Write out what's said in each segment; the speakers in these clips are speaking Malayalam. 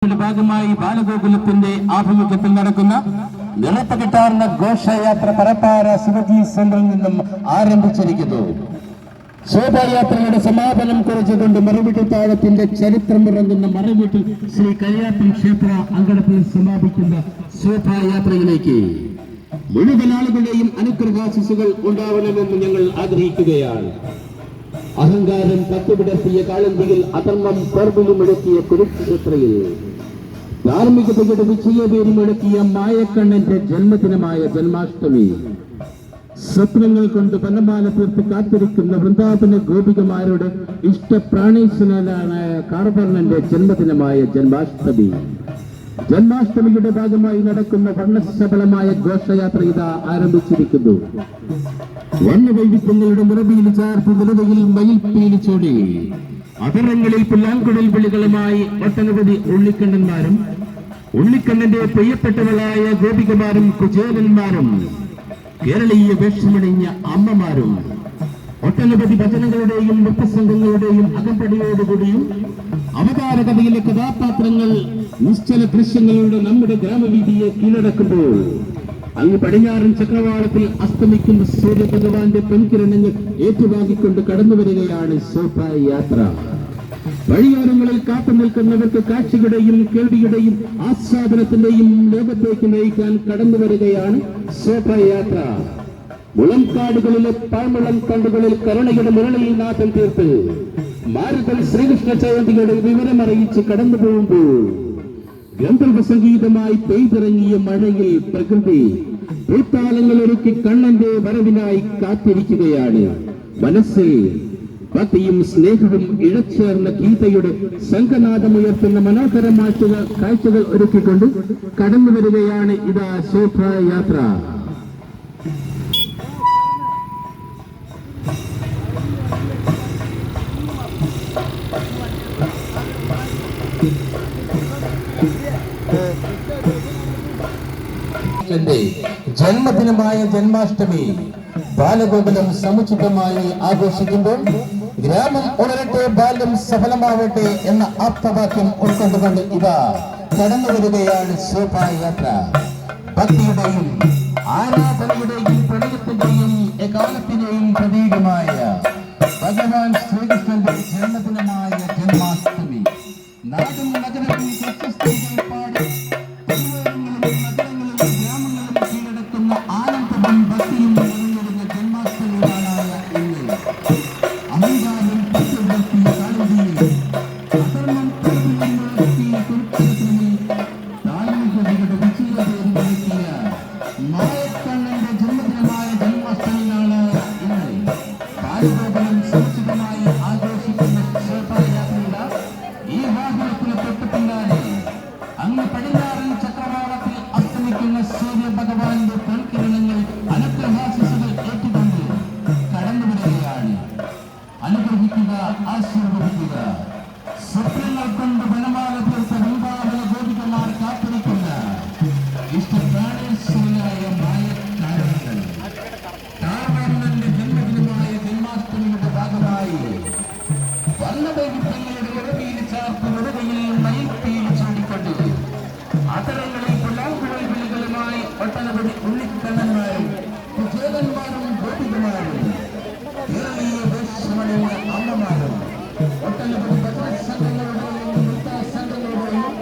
ഭാഗമായി ബാലഗോകുലത്തിന്റെ ആഭിമുഖ്യത്തിൽ നടക്കുന്ന നിറപ്പകിട്ടാർന്ന ഘോഷയാത്ര പരപ്പാര ശിവജി സെന്ററിൽ നിന്നും ആരംഭിച്ചിരിക്കുന്നു. ശോഭായാത്രയുടെ സമാപനം കുറിച്ചുകൊണ്ട് മറുവീട്ടിൽ താഴത്തിന്റെ ചരിത്രം ഇറങ്ങുന്ന മറുവീട്ടിൽ ശ്രീ കരിയാപ്പൻ ക്ഷേത്ര അങ്കണത്തിൽ സമാപിക്കുന്ന ശോഭായാത്രയിലേക്ക് മുഴുവൻ ആളുകളുടെയും അനുഗ്രഹാശിസുകൾ ഉണ്ടാവണമെന്ന് ഞങ്ങൾ ആഗ്രഹിക്കുകയാണ്. അഹങ്കാരം കത്തുപിടർത്തിയ കാളന്തിയിൽ അധർമ്മം പർവിലുമെടുക്കിയ കുരുക്ഷേത്രയിൽ ധാർമ്മികതയുടെ വിജയപേരുമെടുക്കിയ മായക്കണ്ണന്റെ ജന്മദിനമായ ജന്മാഷ്ടമി സ്വപ്നങ്ങൾ കൊണ്ട് പന്നമാല തീർത്ത് കാത്തിരിക്കുന്ന വൃന്ദാവന ഗോപികമാരുടെ ഇഷ്ടപ്രാണേശ്വരനായ കാർവർണന്റെ ജന്മദിനമായ ജന്മാഷ്ടമി. ജന്മാഷ്ടമിയുടെ ഭാഗമായി നടക്കുന്ന വർണ്ണശബളമായ ഘോഷയാത്ര ഇതാ ആരംഭിച്ചിരിക്കുന്നു. വർണ്ണവൈവിധ്യങ്ങളുടെ നിറവിയിൽ ചാർത്ത് നിലതയിൽ മയിൽപ്പീലിച്ചോടി അതരങ്ങളിൽ പുല്ലാങ്കുഴൽ വിളികളുമായി ഒട്ടനവധി ഉണ്ണിക്കണ്ണന്മാരും ഉണ്ണിക്കണ്ണന്റെ പ്രിയപ്പെട്ടവളായ ഗോപികമാരും കുചേലന്മാരും കേരളീയ വേഷമണിഞ്ഞ അമ്മമാരും ഒട്ടനവധി ഭജനങ്ങളുടെയും നൃത്തസംഘങ്ങളുടെയും അകമ്പടിയോടുകൂടിയും അവതാര കഥയിലെ കഥാപാത്രങ്ങൾ നിശ്ചല ദൃശ്യങ്ങളുടെ നമ്മുടെ ഗ്രാമവീതിയെ കീഴടക്കുമ്പോൾ അങ്ങ് പടിഞ്ഞാറൻ ചക്രവാളത്തിൽ അസ്തമിക്കുന്ന സൂര്യഭഗവാന്റെ പെൺകിരണങ്ങൾ ഏറ്റുവാങ്ങിക്കൊണ്ട് കടന്നു വരികയാണ് ശോഭായാത്ര. വഴിയോരങ്ങളിൽ കാത്തു നിൽക്കുന്നവർക്ക് കാഴ്ചയുടെയും കേൾവിയുടെയും ആസ്വാദനത്തിന്റെയും ലോകത്തേക്ക് നയിക്കാൻ കടന്നു വരികയാണ് ശോഭായാത്ര. മുളംകാടുകളിലെ പാഴ്മുളം കണ്ടുകളിൽ കരുണയുടെ മുരളിയിൽ നാഥം തീർത്ത് മാരുതൽ ശ്രീകൃഷ്ണ ജയന്തിയുടെ വിവരമറിയിച്ച് കടന്നു പോകുമ്പോൾ ഗന്ധർവ സംഗീതമായി പെയ്തിറങ്ങിയ മഴയിൽ പ്രകൃതി പൂത്താലങ്ങൾ ഒരുക്കി കണ്ണന്റെ വരവിനായി കാത്തിരിക്കുകയാണ്. മനസ്സിൽ ഭക്തിയും സ്നേഹവും ഇഴച്ചേർന്ന ഗീതയുടെ സംഘനാദമുയർത്തുന്ന മനോഹരമായിട്ടുള്ള കാഴ്ചകൾ ഒരുക്കിക്കൊണ്ട് കടന്നു വരികയാണ് ഇതാ ശോഭായാത്ര. ജന്മദിനമായ ജന്മാഷ്ടമി ബാലഗോകുലം സമുചിതമായി ആഘോഷിക്കുമ്പോൾ ഗ്രാമം ഉണരട്ടെ, ബാല്യം സഫലമാവട്ടെ എന്ന ആപ്തവാക്യം ഉൾക്കൊണ്ടുകൊണ്ട് ഇതാ കടന്നു വരികയാണ് ശോഭായാത്ര. ഭക്തിയുടെയും ആരാധനയുടെയും പ്രണയത്തിന്റെയും എകാലത്തിന്റെയും പ്രതീകമായ ഭഗവാൻ ശ്രീകൃഷ്ണന്റെ ജന്മദിനമായ ജന്മാഷ്ടമി നാടും നഗരവും സ്വസ്ഥസ്ഥിതികൾ പാടി ഭഗവാന്റെ പൊൻകിരണങ്ങൾ അനുഗ്രഹാശിസുകൾ ഏറ്റുകൊണ്ട് കടന്നു വരികയാണ്. അനുഗ്രഹിക്കുക, ആശീർവദിക്കുക. സ്വപ്നങ്ങൾ കൊണ്ട് വനമാല തീർത്ത വൃന്ദാവന ഗോപികമാർ കാത്തിരിക്കുന്ന ഇഷ്ടപ്രാണേശ്വരനായ മായക്കാരണങ്ങൾ കാർവർണന്റെ ജന്മദിനമായ ജന്മാഷ്ടമിയുടെ ഭാഗമായി വർണ്ണവൈവിധ്യങ്ങളുടെ ഇടവയിൽ ചാർത്ത് നിലവയിൽ മയിൽപ്പീൽ ചൂടിക്കൊണ്ട് അതരങ്ങളിൽ പുല്ലാങ്കുഴൽ വിളികളുമായി ഒട്ടനവധി ഉണ്ണിക്കണ്ണന്മാരും കുചേലന്മാരും ഗോപികമാരും കേരളീയ വേഷമണിഞ്ഞ അമ്മമാരും ഒട്ടനവധി ഭജന സംഘങ്ങളുടെയും നൃത്തസംഘങ്ങളുടെയും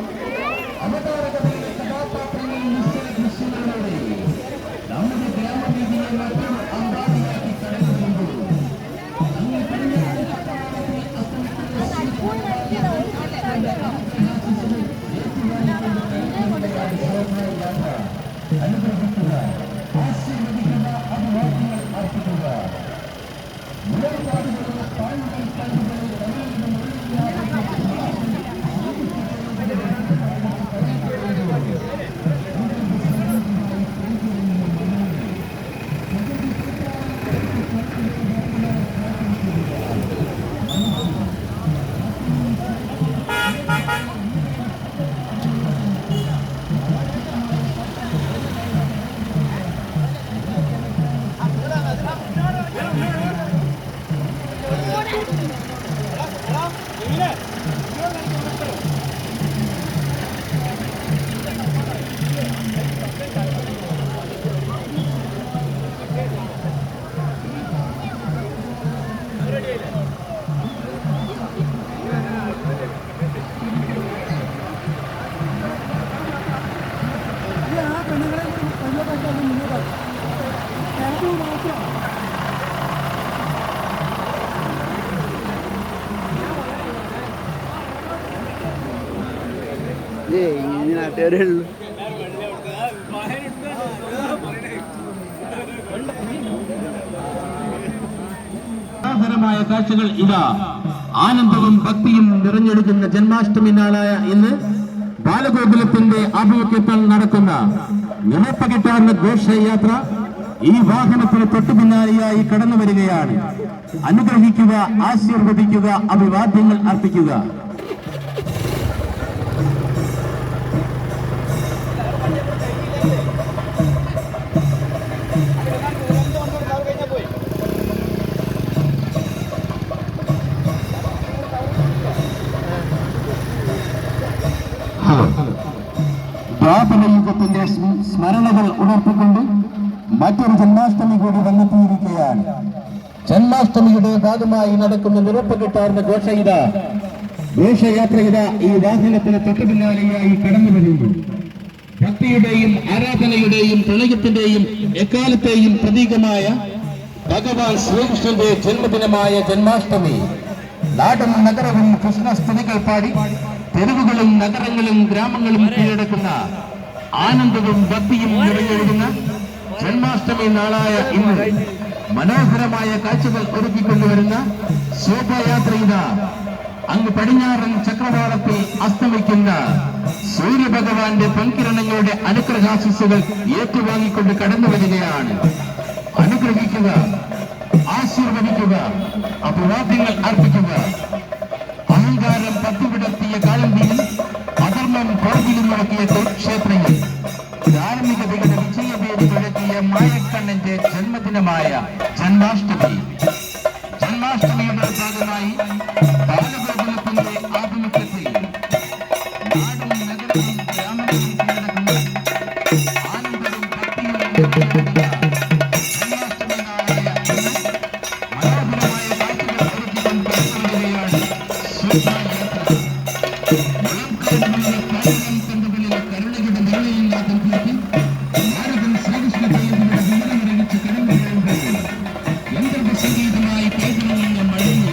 അവതാരകതയിലെ കഥാപാത്രങ്ങൾ നിശ്ചല ദൃശ്യങ്ങളിലൂടെ നമ്മുടെ ഗ്രാമവീതിയെ മറ്റൊരു അമ്പാടിയാക്കി കടന്നു വരുമ്പോൾ അങ്ങ് പടിഞ്ഞാറൻ ചക്രവാളത്തിൽ അനുഗ്രഹിക്കുക. നാട്ടുകാരേ ഉള്ളൂ. മനോഹരമായ കാഴ്ചകൾ ഇതാ. ആനന്ദവും ഭക്തിയും നിറഞ്ഞെടുക്കുന്ന ജന്മാഷ്ടമി നാളായ ഇന്ന് ബാലഗോകുലത്തിന്റെ ആഭിമുഖ്യത്തിൽ നടക്കുന്ന നിറപ്പകിട്ടാർന്ന ഘോഷയാത്ര ഈ വാഹനത്തിന് തൊട്ടു പിന്നാലെയായി കടന്നു വരികയാണ്. അനുഗ്രഹിക്കുക, ആശീർവദിക്കുക, അഭിവാദ്യങ്ങൾ അർപ്പിക്കുക. ദ്വാപരയുഗത്തിന്റെ സ്മരണകൾ ഉണർത്തിക്കൊണ്ട് മറ്റൊരു ജന്മാഷ്ടമി കൂടി വന്നെത്തിയിരിക്കുകയാണ്. ജന്മാഷ്ടമിയുടെ ഭാഗമായി നടക്കുന്ന നിറപ്പ് കിട്ടാറുന്ന ഘോഷയാത്ര ഈ വാഹനത്തിന് തൊട്ടു പിന്നാലെയായി കടന്നു വരുന്നു. ഭക്തിയുടെയും ആരാധനയുടെയും പ്രണയത്തിന്റെയും എക്കാലത്തെയും പ്രതീകമായ ഭഗവാൻ ശ്രീകൃഷ്ണന്റെ ജന്മദിനമായ ജന്മാഷ്ടമി നാടും നഗരവും കൃഷ്ണസ്തുതികൾ പാടി തെരുവുകളും നഗരങ്ങളും ഗ്രാമങ്ങളും കീഴടക്കുന്ന ആനന്ദവും ഭക്തിയും നിറഞ്ഞൊഴുകുന്ന ജന്മാഷ്ടമി നാളായ ഇന്ന് മനോഹരമായ കാഴ്ചകൾ ഒരുക്കിക്കൊണ്ടുവരുന്ന ശോഭായാത്ര അങ്ങ് പടിഞ്ഞാറൻ ചക്രവാളത്തിൽ അസ്തമിക്കുന്ന സൂര്യഭഗവാന്റെ പൊൻകിരണങ്ങളുടെ അനുഗ്രഹാശിസ്സുകൾ ഏറ്റുവാങ്ങിക്കൊണ്ട് കടന്നു വരികയാണ്. അനുഗ്രഹിക്കുക, ആശീർവദിക്കുക, അഭിവാദ്യങ്ങൾ അർപ്പിക്കുക. അഹങ്കാരം പത്തുവിടർത്തിയ കാലന്തിയിൽ അധർമ്മം പുറകിലും മുടക്കിയ ക്ഷേത്രങ്ങൾ ധാർമ്മികതയുടെ വിജയവേദി മുഴക്കിയ മായക്കണ്ണന്റെ ജന്മദിനമായ ജന്മാഷ്ടമി. ജന്മാഷ്ടമിയുടെ ഭാഗമായി ബാലഗോകുലത്തിന്റെ ആഭിമുഖ്യത്തിൽ നാടും നഗരവും ഗ്രാമങ്ങളും കീഴടക്കുന്ന ആനന്ദവും ഭക്തിയും ജന്മാഷ്ടമി നാളായ ഇന്ന് മനോഹരമായ കാഴ്ചകൾ ഒരുക്കിക്കൊണ്ട് കടന്നുവരികയാണ് ശോഭായാത്ര. കരുണയുടെ നിലയില്ലാത്ത ഭാരതം ശ്രീകൃഷ്ണ ജയന്തിയുടെ വിവരമറിയിച്ച് കടന്നുവരുമ്പോൾ യന്ത്രസംഗീതമായി കേൾക്കുന്ന മഴയിൽ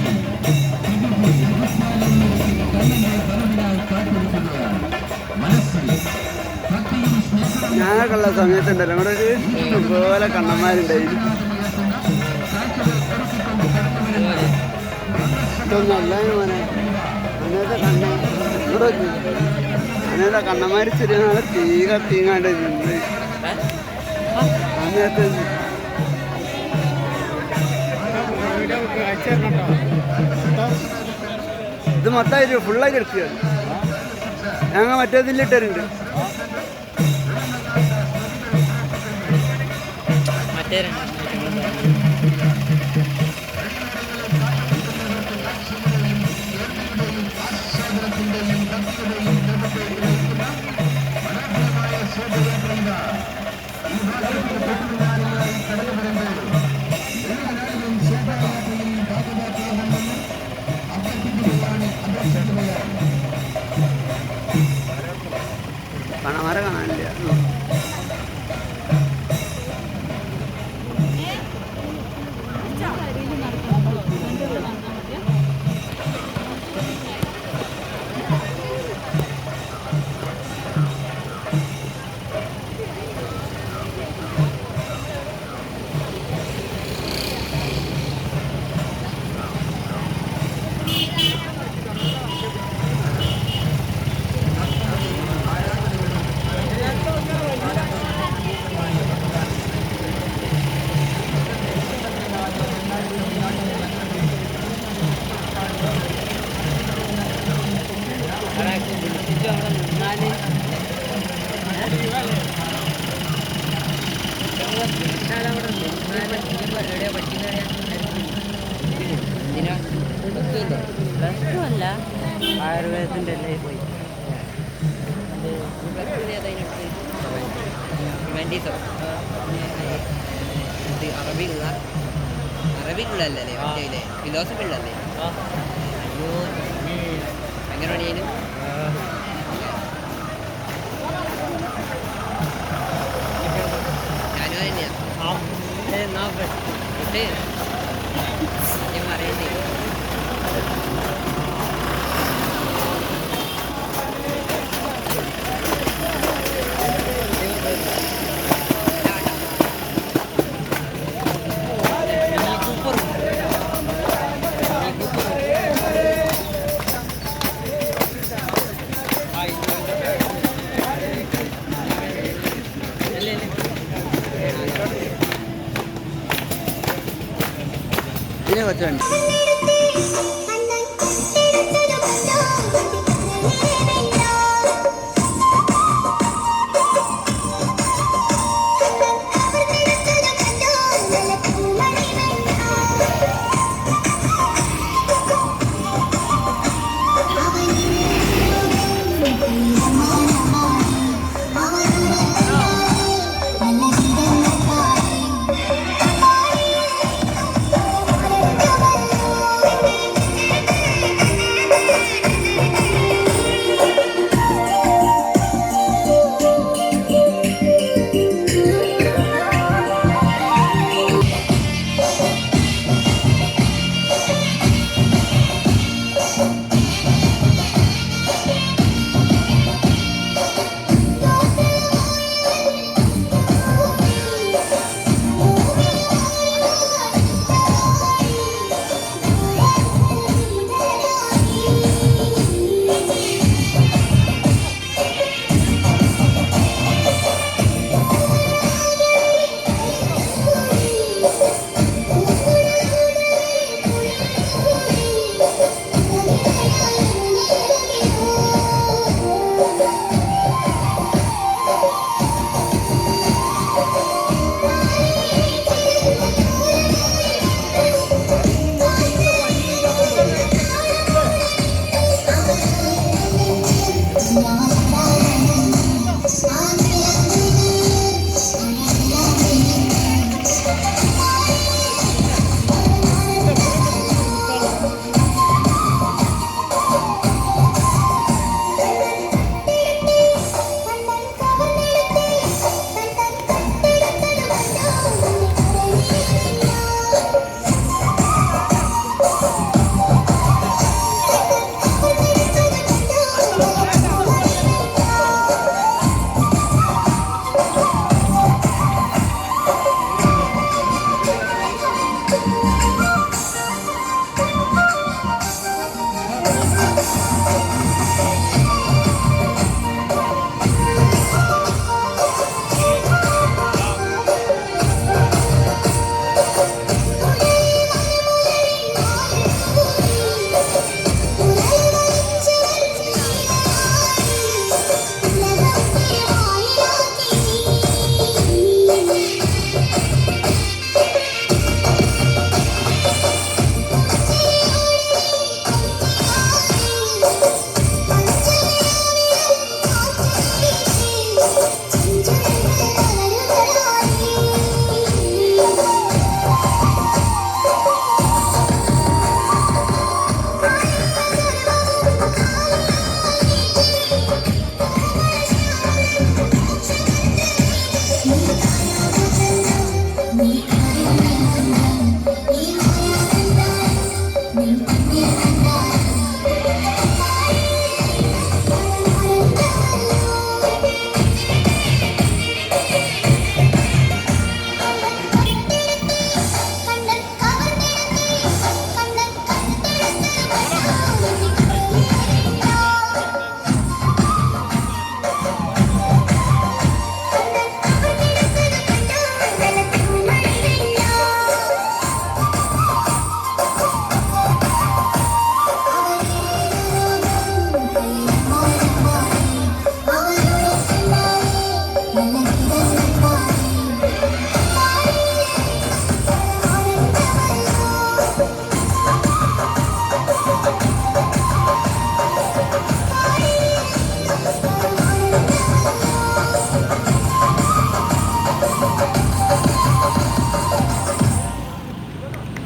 കണ്ണനെ പലവിടാൻ കാത്തിരിക്കുകയാണ്. മനസ്സിൽ ഭക്തിയും സ്നേഹവും ഞാനൊക്കെയുള്ള സമയത്തുണ്ടല്ലോ നമ്മുടെ ഒരു ഇതുപോലെ കണ്ണന്മാരുണ്ടായിരുന്നു. ഇതൊന്നല്ല മോനെ അന്നത്തെ ഇവിടെ അന്നത്തെ കണ്ണന്മാർ ചെറിയ നാളെ തീങ്ങാണ്ട് നിന്ന് അന്നത്തെ ഇത് മൊത്തമായിട്ട് ഫുള്ളായിട്ട് എടുക്കുകയാണ്. ഞങ്ങൾ മറ്റേതിലിട്ടുണ്ട് മറ്റേ പണമര കാണാനില്ല. അല്ല ആയുർവേദത്തിൻ്റെ അല്ലേ പോയി അറബിക്കുള്ളല്ലേ മറ്റേ ഫിലോസഫി ഉള്ളല്ലേ? അയ്യോ അങ്ങനെ പണിയാലും ഞാനും തന്നെയാണ്. ഉണ്ട് ഞാൻ അറിയണ്ടേ ഇതിനെ കുറച്ചുണ്ട്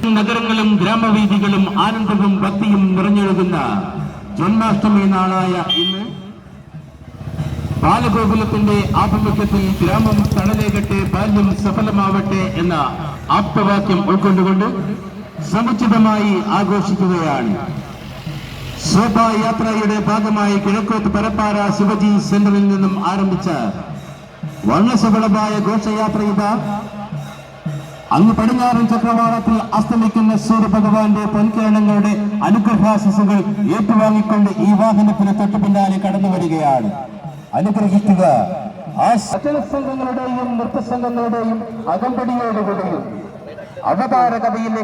നഗരങ്ങളും ഗ്രാമവീഥികളും ആനന്ദവും ഭക്തിയും നിറഞ്ഞൊഴുകുന്ന ജന്മാഷ്ടമി നാളായ ഇന്ന് ബാലഗോകുലത്തിന്റെ ആഭിമുഖ്യത്തിൽ ഗ്രാമം തണലേകട്ടെ ബാല്യം സഫലമാവട്ടെ എന്ന ആപ്തവാക്യം ഉൾക്കൊണ്ടുകൊണ്ട് സമുചിതമായി ആഘോഷിക്കുകയാണ്. ശോഭായാത്രയുടെ ഭാഗമായി കിഴക്കോത്ത് പരപ്പാര ശിവജി സെന്ററിൽ നിന്നും ആരംഭിച്ച വർണ്ണശബളമായ ഘോഷയാത്ര ഇതാ അങ്ങ് പടിഞ്ഞാറൻ ചക്രവാളത്തിൽ അസ്തമിക്കുന്ന സൂര്യഭഗവാന്റെ പൊൻകിരണങ്ങളുടെ അനുഗ്രഹാശിസുകൾ ഏറ്റുവാങ്ങിക്കൊണ്ട് ഈ വാഹനത്തിന് തൊട്ടു പിന്നാലെ കടന്നു വരികയാണ്. അനുഗ്രഹിക്കുക. ആ സംഘങ്ങളുടെയും നൃത്തസംഘങ്ങളുടെയും അകമ്പടിയോടുകൂടിയും അവതാര കഥയിലെ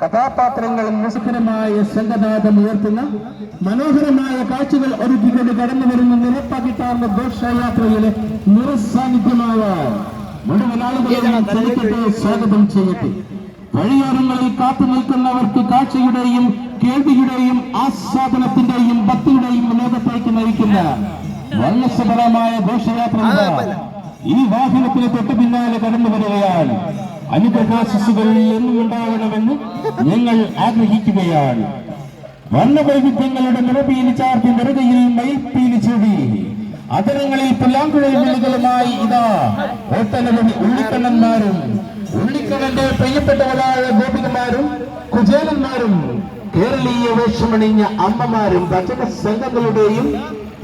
കഥാപാത്രങ്ങൾ മുസ്ലിമായ സംഘനാഥം ഉയർത്തുന്ന മനോഹരമായ കാഴ്ചകൾ ഒരുക്കിക്കൊണ്ട് കടന്നു വരുന്ന നിരപ്പാക്കിട്ടാർന്ന ഘോഷയാത്രയിലെ നിറസാന്നിധ്യമായ മുഴുവൻ ആളുകളെയും സ്വാഗതം ചെയ്യട്ടെ. വഴിയോരങ്ങളിൽ കാത്തു നിൽക്കുന്നവർക്ക് കാഴ്ചയുടെയും കേൾവിയുടെയും ആസ്വാദനത്തിന്റെയും ഭക്തിയുടെയും ലോകത്തേക്ക് നയിക്കുന്ന വർണ്ണശബളമായ ഘോഷയാത്ര ഈ വാഹനത്തിന് തൊട്ടു പിന്നാലെ കടന്നു വരികയാണ്. അനുഗ്രഹാശിസുകൾ എന്നും ഉണ്ടാവണമെന്ന് ഞങ്ങൾ ആഗ്രഹിക്കുകയാണ്. വർണ്ണവൈവിധ്യങ്ങളുടെ നിറപീലി ചാർത്തി നിറകയിൽ മയിൽപ്പീലി ചൂടി അതരങ്ങളിൽ പുല്ലാങ്കുഴൽ വിളികളുമായി ഇതാ ഒട്ടനവധി ഉള്ളിക്കണ്ണന്മാരും ഉള്ളിക്കണ്ണന്റെ പ്രിയപ്പെട്ടവരായ ഗോപികമാരും കുചേലന്മാരും കേരളീയ വേഷമണിഞ്ഞ അമ്മമാരും ഭജന സംഘങ്ങളുടെയും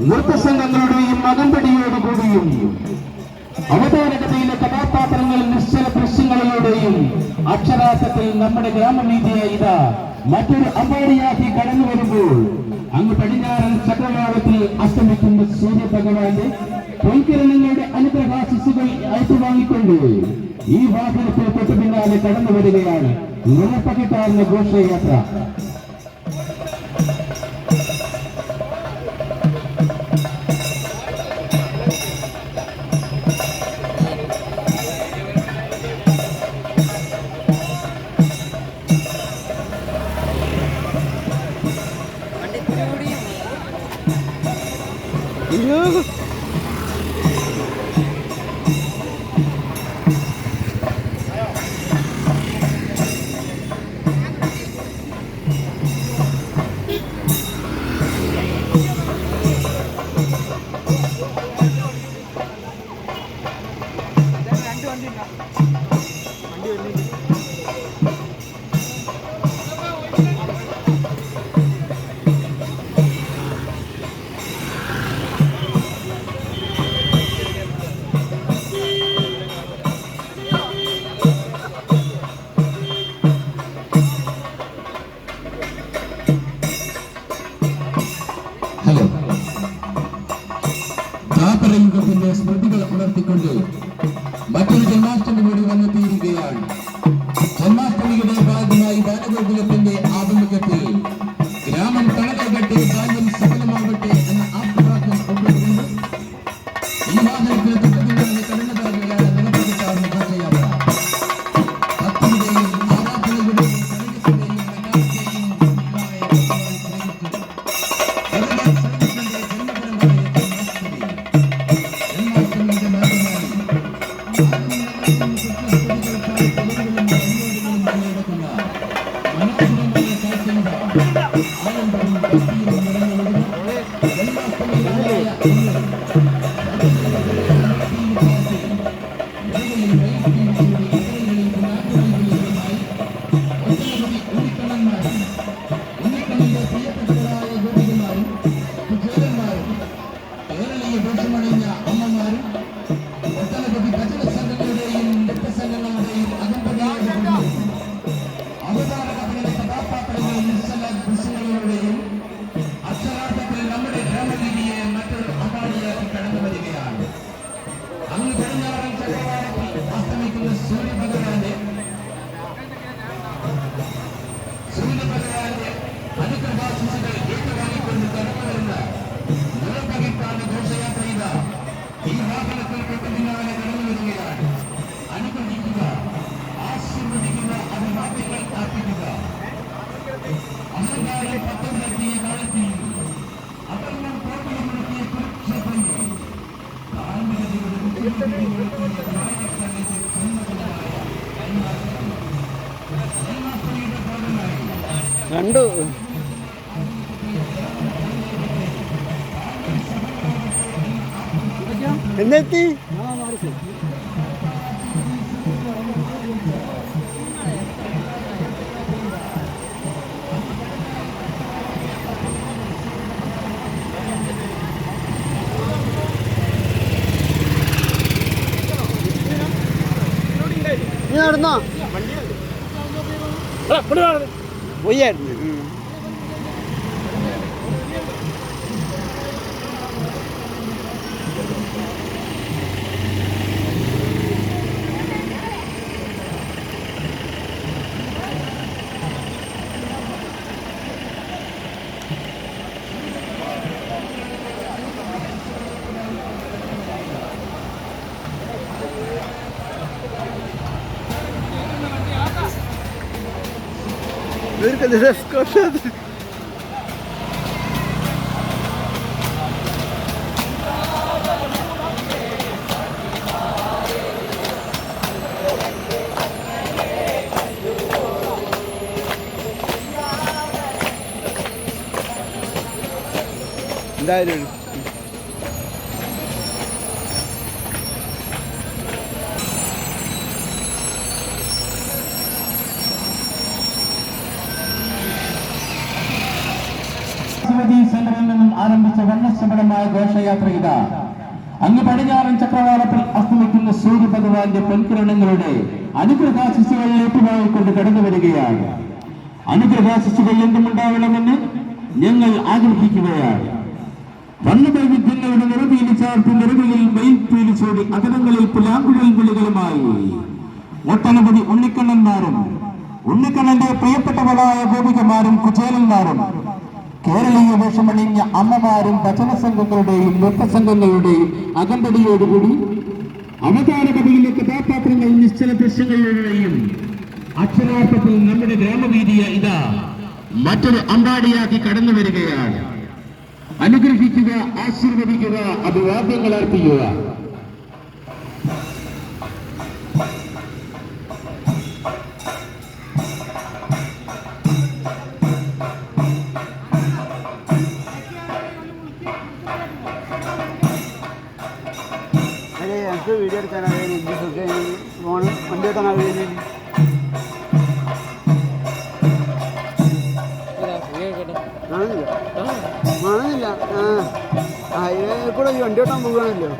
നൃത്തസംഘങ്ങളുടെയും അകമ്പടിയോടുകൂടിയും അവതാരകതയിലെ കഥാപാത്രങ്ങൾ നിശ്ചല ദൃശ്യങ്ങളിലൂടെയും അക്ഷരാർത്ഥത്തിൽ നമ്മുടെ ഗ്രാമവീതിയായി ഇതാ മറ്റൊരു അമ്പാടിയാക്കി കടന്നു വരുമ്പോൾ അങ്ങ് പടിഞ്ഞാറൻ ചക്രവാളത്തിൽ അസ്തമിക്കുന്ന സൂര്യഭഗവാന്റെ പൊൻകിരണങ്ങളുടെ അനുഗ്രഹാശിസുകൾ ഏറ്റുവാങ്ങിക്കൊണ്ട് ഈ വാഹനത്തിൽ തൊട്ടു പിന്നാലെ കടന്നു വരികയാണ് നിറപ്പകിട്ടാർന്ന ഘോഷയാത്ര. യുഗത്തിന്റെ സ്മൃതികൾ ഉണർത്തിക്കൊണ്ട് മറ്റൊരു ജന്മാഷ്ടമി കൂടി വന്നെത്തിയിരിക്കുകയാണ്. ജന്മാഷ്ടമിയുടെ ഭാഗമായി ബാലഗോകുലത്തിന്റെ ആഭിമുഖ്യത്തിൽ ഗ്രാമം തണലാകട്ടെ ബാല്യം സഫലമാകട്ടെ എന്ന ആപ്തവാക്യം ഉൾക്കൊണ്ടുകൊണ്ട് ഈ വാഹനത്തിന് തൊട്ടുപിന്നാലെ കടന്നുകാരുകയാണ് നിലപാടുകാരുടെ ഘോഷയാത്ര. ഭക്തിയുടെയും ആരാധനയുടെയും കണ്ടു. എന്നെത്തി നടന്നോ പോയായിരുന്നു ഇവർക്കത് രസം എന്തായാലും ശിവജി സെന്ററിൽ നിന്നും ആരംഭിച്ച വർണ്ണശബളമായ ഘോഷയാത്ര ഇതാ അങ്ങ് പടിഞ്ഞാറൻ ചക്രവാളത്തിൽ അസ്തമിക്കുന്ന സൂര്യ ഭഗവാന്റെ പൊൻകിരണങ്ങളുടെ അനുഗ്രഹാശിസുകൾ ഏറ്റുവായിക്കൊണ്ട് കടന്നു വരികയാണ്. അനുഗ്രഹാശിസുകൾ എന്തുമുണ്ടാവണമെന്ന് ഞങ്ങൾ ആഗ്രഹിക്കുകയാണ്. വർണ്ണവൈവിധ്യങ്ങളുടെ നിറപീലി ചാർത്തി നിറകളിൽ മയിൽപ്പീലി ചൂടി അകലങ്ങളിൽ പുലാങ്കുഴൽ വിളികളുമായി ഒട്ടനവധി ഉണ്ണിക്കണ്ണന്മാരും ഉണ്ണിക്കണ്ണന്റെ പ്രിയപ്പെട്ടവളായ ഗോപികമാരും കുചേലന്മാരും കേരളീയ വേഷമണിഞ്ഞ അമ്മമാരും ഭജന സംഘങ്ങളുടെയും നൃത്തസംഘങ്ങളുടെയും അകമ്പടിയോടുകൂടി അവതാര കഥയിലെ കഥാപാത്രങ്ങൾ നിശ്ചല ദൃശ്യങ്ങളുടെയും അക്ഷരാർത്ഥത്തിൽ നമ്മുടെ ഗ്രാമവീതിയെ ഇതാ മറ്റൊരു അമ്പാടിയാക്കി കടന്നു വരികയാണ്. അനുഗ്രഹിക്കുക, ആശീർവദിക്കുക, അഭിവാദ്യങ്ങൾ അർപ്പിക്കുക. എനിക്ക് വീഡിയോ എടുക്കാനാണ് ഫോണ് വണ്ടി എടുക്കാനാണ് കാണുന്നില്ല ഹൈവേ കൂടെ വണ്ടി ഓട്ടാൻ പോകുകയാണല്ലോ.